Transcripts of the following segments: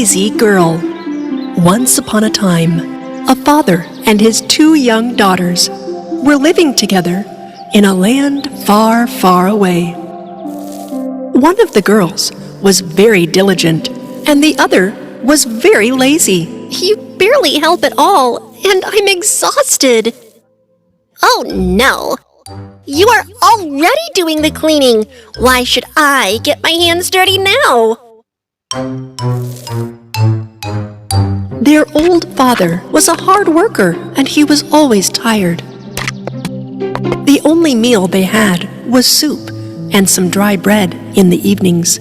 lazy girl. Once upon a time, a father and his two young daughters were living together in a land far, far away. One of the girls was very diligent, and the other was very lazy. You barely help at all, and I'm exhausted. Oh no! You are already doing the cleaning. Why should I get my hands dirty now? Their old father was a hard worker, and he was always tired. The only meal they had was soup and some dry bread in the evenings.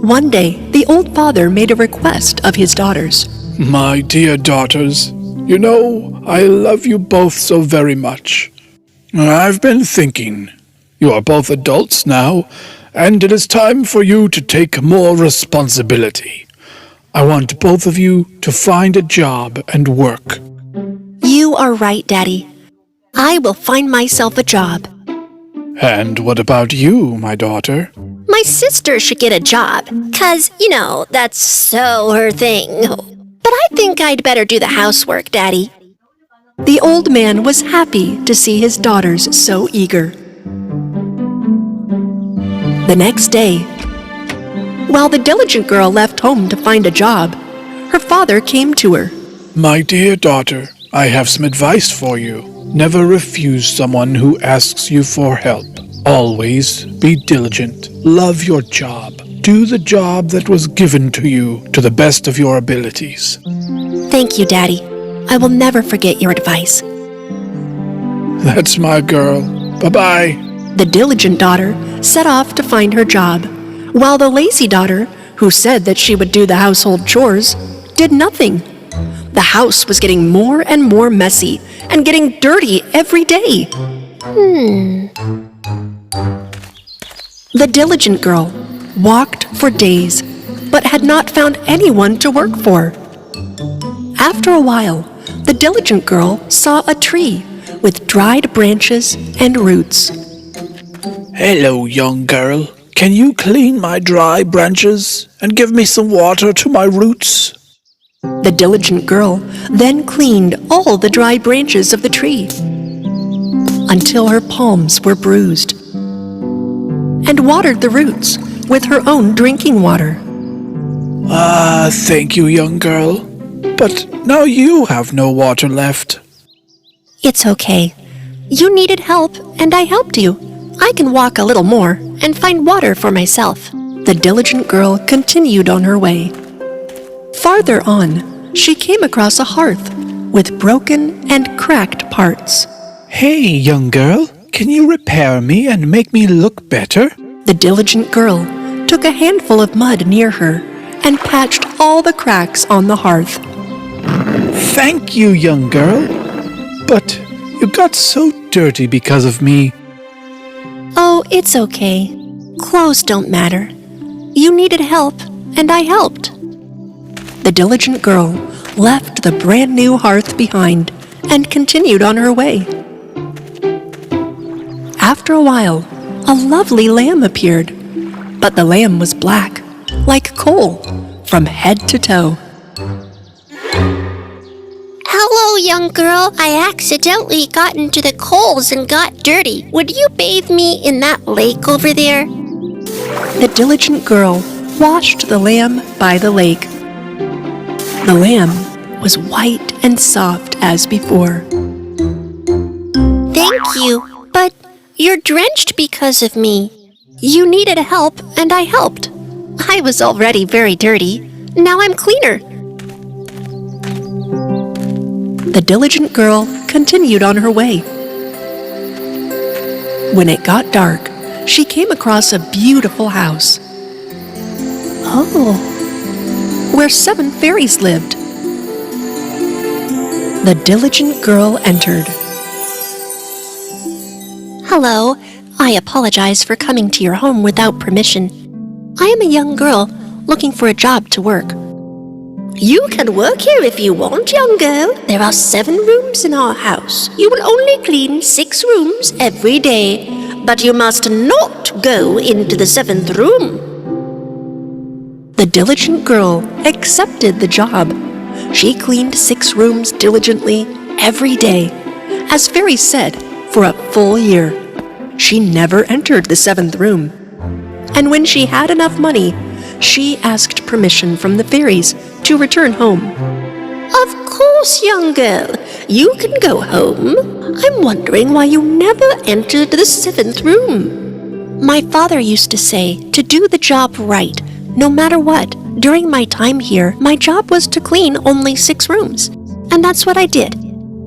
One day, the old father made a request of his daughters. My dear daughters, you know, I love you both so very much. I've been thinking. You are both adults now, and it is time for you to take more responsibility. I want both of you to find a job and work. You are right, Daddy. I will find myself a job. And what about you, my daughter? My sister should get a job, 'cause, that's so her thing. But I think I'd better do the housework, Daddy. The old man was happy to see his daughters so eager. The next day, while the diligent girl left home to find a job, her father came to her. My dear daughter, I have some advice for you. Never refuse someone who asks you for help. Always be diligent. Love your job. Do the job that was given to you to the best of your abilities. Thank you, Daddy. I will never forget your advice. That's my girl. Bye-bye. The diligent daughter set off to find her job, while the lazy daughter, who said that she would do the household chores, did nothing. The house was getting more and more messy and getting dirty every day. The diligent girl walked for days, but had not found anyone to work for. After a while, the diligent girl saw a tree with dried branches and roots. Hello, young girl. Can you clean my dry branches and give me some water to my roots? The diligent girl then cleaned all the dry branches of the tree until her palms were bruised, and watered the roots with her own drinking water. Thank you, young girl. But now you have no water left. It's okay. You needed help, and I helped you. I can walk a little more and find water for myself. The diligent girl continued on her way. Farther on, she came across a hearth with broken and cracked parts. Hey, young girl, can you repair me and make me look better? The diligent girl took a handful of mud near her and patched all the cracks on the hearth. Thank you, young girl. But you got so dirty because of me. Oh, it's okay. Clothes don't matter. You needed help, and I helped. The diligent girl left the brand new hearth behind and continued on her way. After a while, a lovely lamb appeared, but the lamb was black, like coal, from head to toe. Hello, young girl. I accidentally got into the coals and got dirty. Would you bathe me in that lake over there? The diligent girl washed the lamb by the lake. The lamb was white and soft as before. Thank you, but you're drenched because of me. You needed help, and I helped. I was already very dirty. Now I'm cleaner. The diligent girl continued on her way. When it got dark, she came across a beautiful house. Oh, where 7 fairies lived. The diligent girl entered. Hello. I apologize for coming to your home without permission. I am a young girl looking for a job to work. You can work here if you want, young girl. There are 7 rooms in our house. You will only clean 6 rooms every day, but you must not go into the 7th room. The diligent girl accepted the job. She cleaned 6 rooms diligently every day, as fairies said, for a full year. She never entered the 7th room. And when she had enough money, she asked permission from the fairies to return home. Of course, young girl, you can go home. I'm wondering why you never entered the 7th room. My father used to say to do the job right, no matter what. During my time here, my job was to clean only 6 rooms. And that's what I did.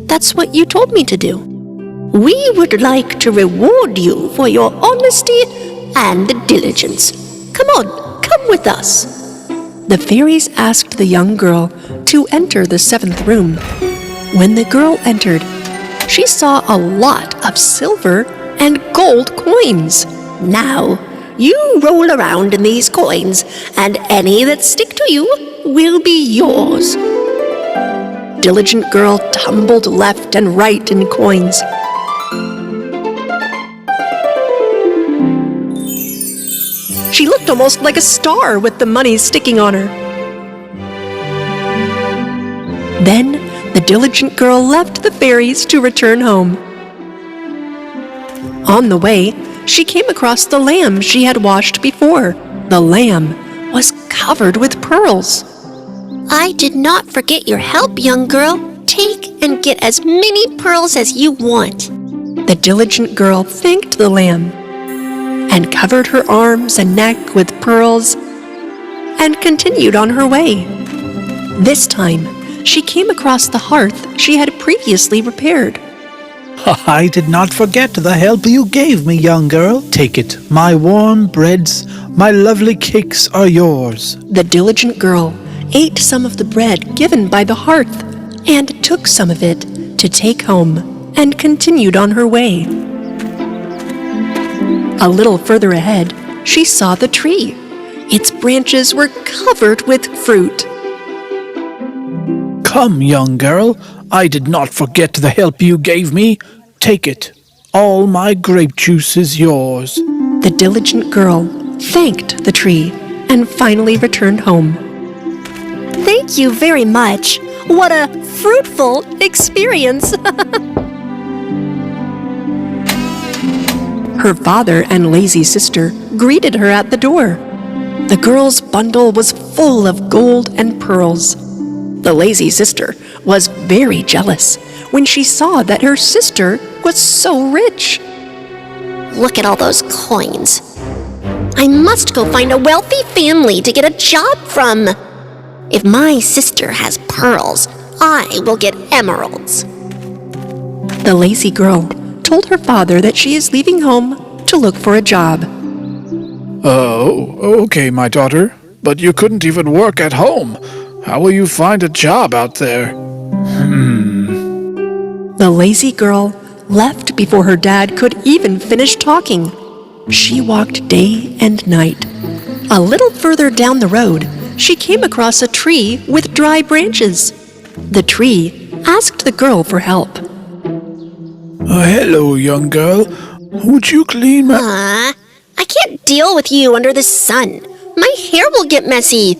That's what you told me to do. We would like to reward you for your honesty and diligence. Come on, come with us. The fairies asked the young girl to enter the 7th room. When the girl entered, she saw a lot of silver and gold coins. Now, you roll around in these coins, and any that stick to you will be yours. Diligent girl tumbled left and right in coins. She looked almost like a star with the money sticking on her. Then the diligent girl left the fairies to return home. On the way, she came across the lamb she had washed before. The lamb was covered with pearls. I did not forget your help, young girl. Take and get as many pearls as you want. The diligent girl thanked the lamb and covered her arms and neck with pearls and continued on her way. This time, she came across the hearth she had previously repaired. I did not forget the help you gave me, young girl. Take it. My warm breads, my lovely cakes are yours. The diligent girl ate some of the bread given by the hearth and took some of it to take home and continued on her way. A little further ahead, she saw the tree. Its branches were covered with fruit. Come, young girl. I did not forget the help you gave me. Take it. All my grape juice is yours. The diligent girl thanked the tree and finally returned home. Thank you very much. What a fruitful experience. Her father and lazy sister greeted her at the door. The girl's bundle was full of gold and pearls. The lazy sister was very jealous when she saw that her sister was so rich. Look at all those coins. I must go find a wealthy family to get a job from. If my sister has pearls, I will get emeralds. The lazy girl told her father that she is leaving home to look for a job. Oh, okay, my daughter. But you couldn't even work at home. How will you find a job out there? The lazy girl left before her dad could even finish talking. She walked day and night. A little further down the road, she came across a tree with dry branches. The tree asked the girl for help. Hello, young girl. Would you clean my... I can't deal with you under the sun. My hair will get messy.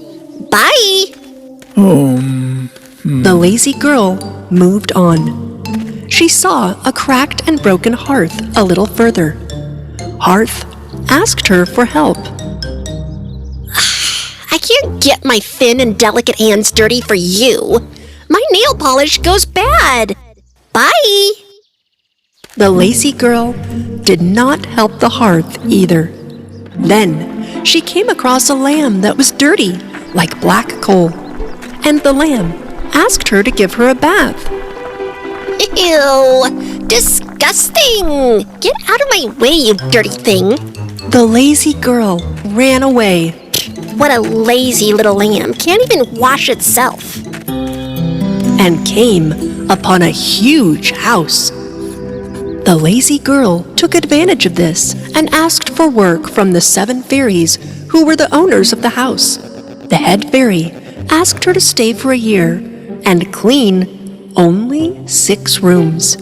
Bye. The lazy girl moved on. She saw a cracked and broken hearth a little further. Hearth asked her for help. I can't get my thin and delicate hands dirty for you. My nail polish goes bad. Bye. The lazy girl did not help the hearth either. Then she came across a lamb that was dirty, like black coal, and the lamb asked her to give her a bath. Ew! Disgusting! Get out of my way, you dirty thing! The lazy girl ran away. What a lazy little lamb. Can't even wash itself. And came upon a huge house. The lazy girl took advantage of this and asked for work from the 7 fairies who were the owners of the house. The head fairy asked her to stay for a year and clean only 6 rooms.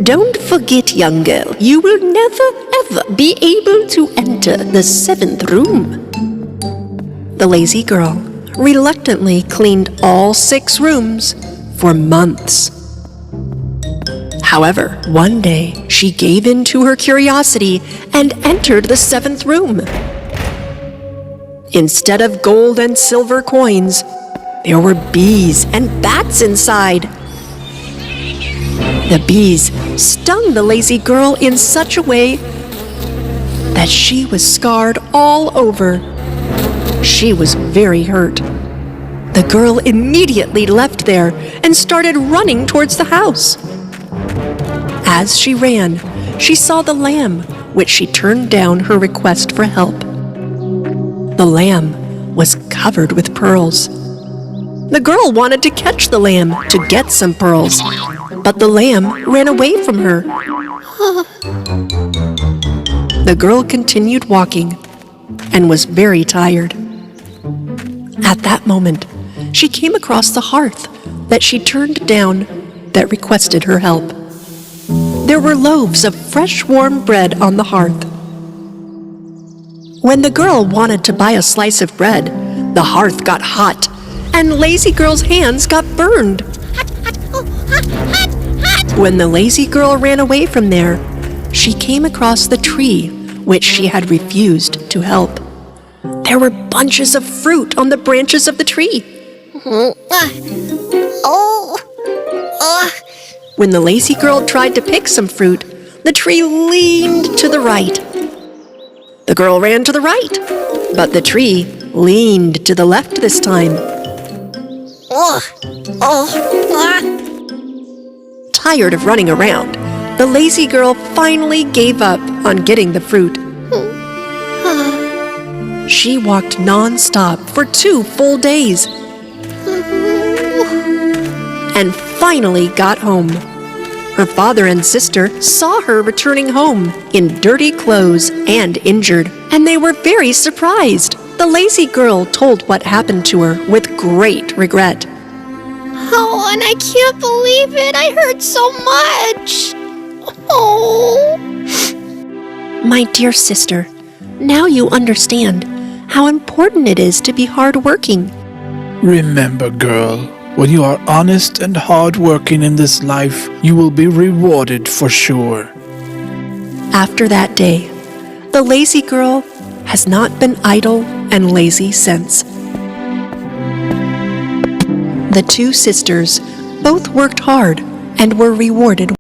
Don't forget, young girl, you will never ever be able to enter the 7th room. The lazy girl reluctantly cleaned all 6 rooms for months. However, one day she gave in to her curiosity and entered the 7th room. Instead of gold and silver coins, there were bees and bats inside. The bees stung the lazy girl in such a way that she was scarred all over. She was very hurt. The girl immediately left there and started running towards the house. As she ran, she saw the lamb, which she turned down her request for help. The lamb was covered with pearls. The girl wanted to catch the lamb to get some pearls, but the lamb ran away from her. The girl continued walking and was very tired. At that moment, she came across the hearth that she turned down that requested her help. There were loaves of fresh warm bread on the hearth. When the girl wanted to buy a slice of bread, the hearth got hot and lazy girl's hands got burned. When the lazy girl ran away from there, she came across the tree which she had refused to help. There were bunches of fruit on the branches of the tree. When the lazy girl tried to pick some fruit, the tree leaned to the right. The girl ran to the right, but the tree leaned to the left this time. Tired of running around, the lazy girl finally gave up on getting the fruit. She walked non-stop for 2 full days and finally got home. Her father and sister saw her returning home in dirty clothes and injured, and they were very surprised. The lazy girl told what happened to her with great regret. Oh, and I can't believe it. I hurt so much. Oh. My dear sister, now you understand how important it is to be hardworking. Remember, girl, when you are honest and hardworking in this life, you will be rewarded for sure. After that day, the lazy girl has not been idle and lazy since. The 2 sisters both worked hard and were rewarded